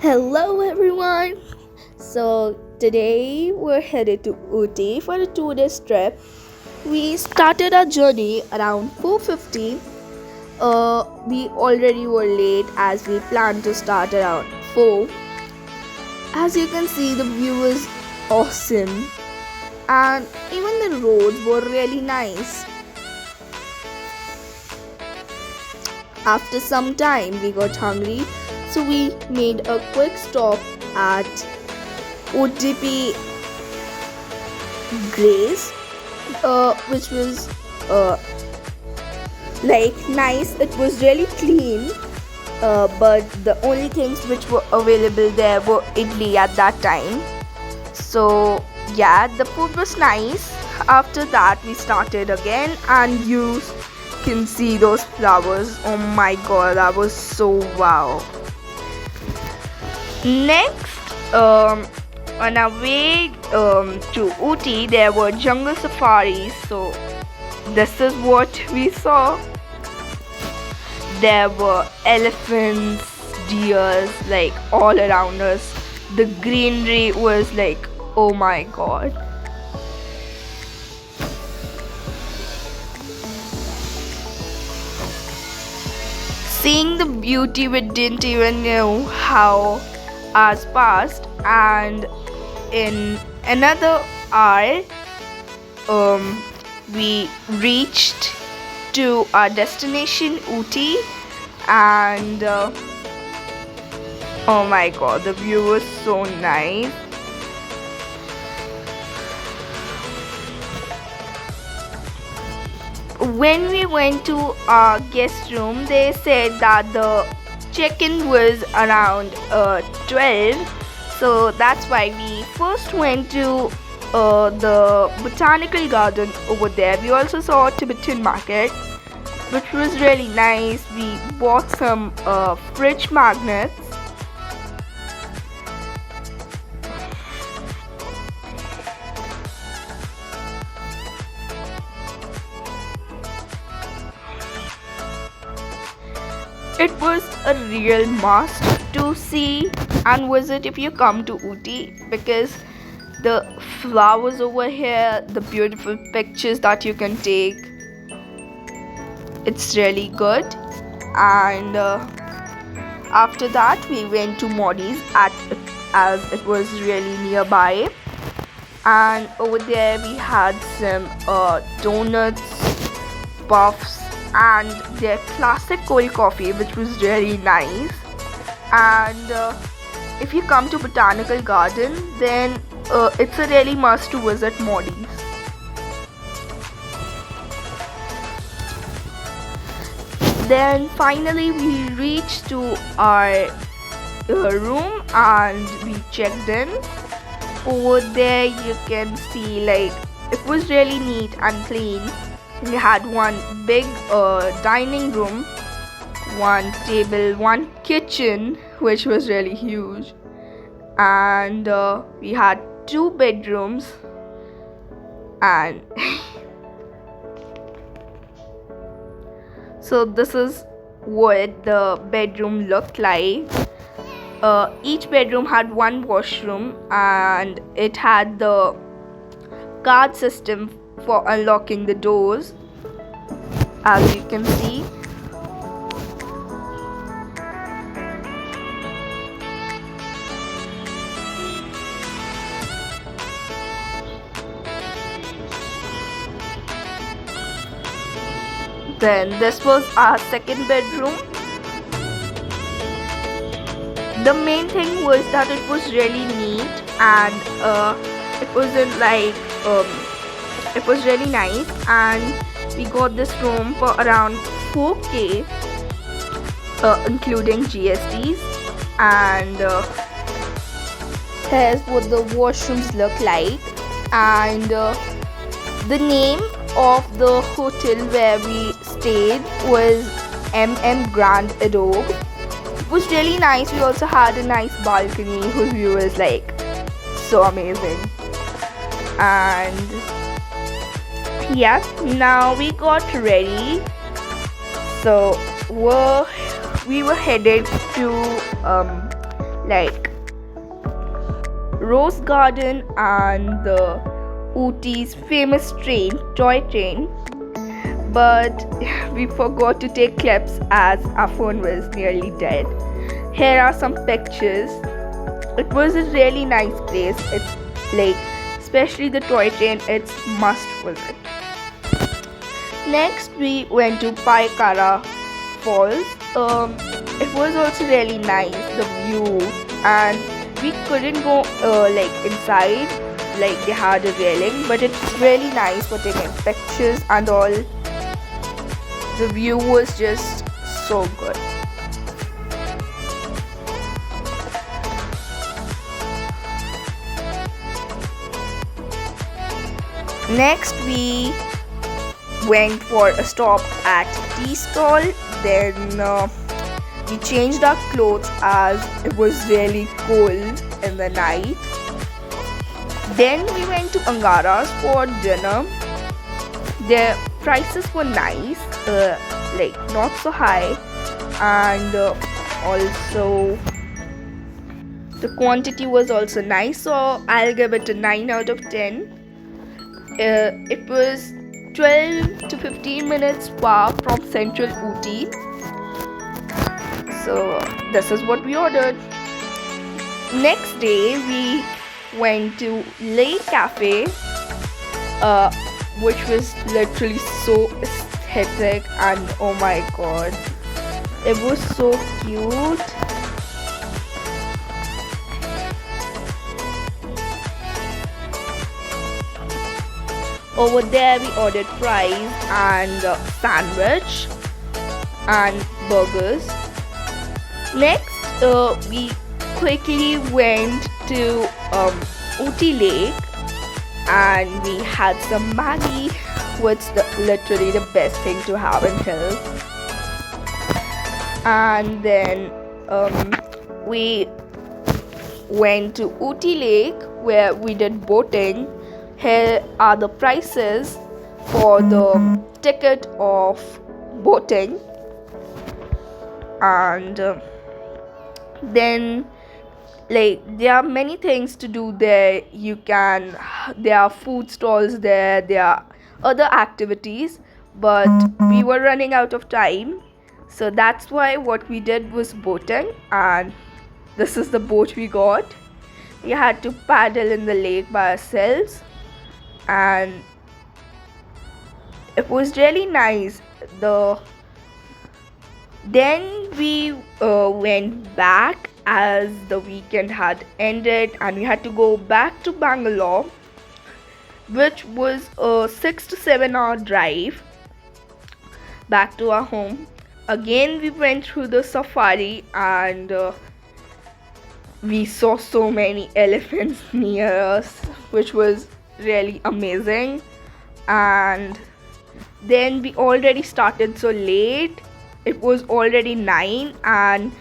Hello everyone. So today we're headed to Ooty for a 2 day trip. We started our journey around 4:50. We already were late as we planned to start around 4. As you can see, the view is awesome and even the roads were really nice. After some time we got hungry, so we made a quick stop at OTP Grace, which was uh, nice. It was really clean, but the only things which were available there were idli at that time. So yeah, the food was nice. After that, we started again, and you can see those flowers. Oh my god, that was so wow. Next, on our way to Ooty, there were jungle safaris. So this is what we saw. There were elephants, deers, like all around us. The greenery was like, oh my god. Seeing the beauty, we didn't even know how hours passed, and in another hour, we reached to our destination, Ooty, and oh my god, the view was so nice. When we went to our guest room, they said that the check-in was around 12, so that's why we first went to the botanical garden over there. We also saw a Tibetan market, which was really nice. We bought some fridge magnets. It was a real must to see and visit if you come to Ooty, because the flowers over here, the beautiful pictures that you can take, it's really good. And after that, we went to Modi's as it was really nearby, and over there we had some donuts, puffs, and their classic cold coffee, which was really nice. And if you come to Botanical Garden, then it's a really must to visit Modi's. Then finally we reached to our room and we checked in. Over there you can see, like, it was really neat and clean. We had one big dining room, one table, one kitchen, which was really huge, and we had 2 bedrooms, and so this is what the bedroom looked like. Each bedroom had one washroom, and it had the card system for unlocking the doors, as you can see. Then this was our second bedroom. The main thing was that it was really neat, and it wasn't like it was really nice, and we got this room for around 4k, including GSTs. And here's what the washrooms look like. And the name of the hotel where we stayed was Grand Adobe. It was really nice. We also had a nice balcony whose view is like so amazing. And yeah, now we got ready, so we were headed to like Rose Garden and the Ooty's famous toy train, but we forgot to take clips as our phone was nearly dead. Here are some pictures. It was a really nice place. It's like, especially the toy train, it's must visit. Next, we went to Paikara Falls. It was also really nice, the view, and we couldn't go like inside, like they had a railing, but it's really nice for taking pictures and all. The view was just so good. Next, we went for a stop at tea stall. Then we changed our clothes as it was really cold in the night. Then we went to Angara's for dinner. Their prices were nice, like not so high, and also the quantity was also nice. So I'll give it a 9 out of 10. It was 12 to 15 minutes far from central Ooty. So this is what we ordered. Next day we went to Lake Cafe, which was literally so aesthetic, and oh my god, it was so cute. Over there we ordered fries and sandwich and burgers. Next, we quickly went to Ooty Lake and we had some Maggie, which is literally the best thing to have in hills. And then we went to Ooty Lake where we did boating. Here are the prices for the ticket of boating, and then like there are many things to do there. There are food stalls there are other activities, but we were running out of time, so that's why what we did was boating, and this is the boat we got. We had to paddle in the lake by ourselves, and it was really nice. Then we went back as the weekend had ended, and we had to go back to Bangalore, which was a 6 to 7 hour drive back to our home. Again we went through the safari, and we saw so many elephants near us, which was really amazing. And then we already started so late. It was already 9, and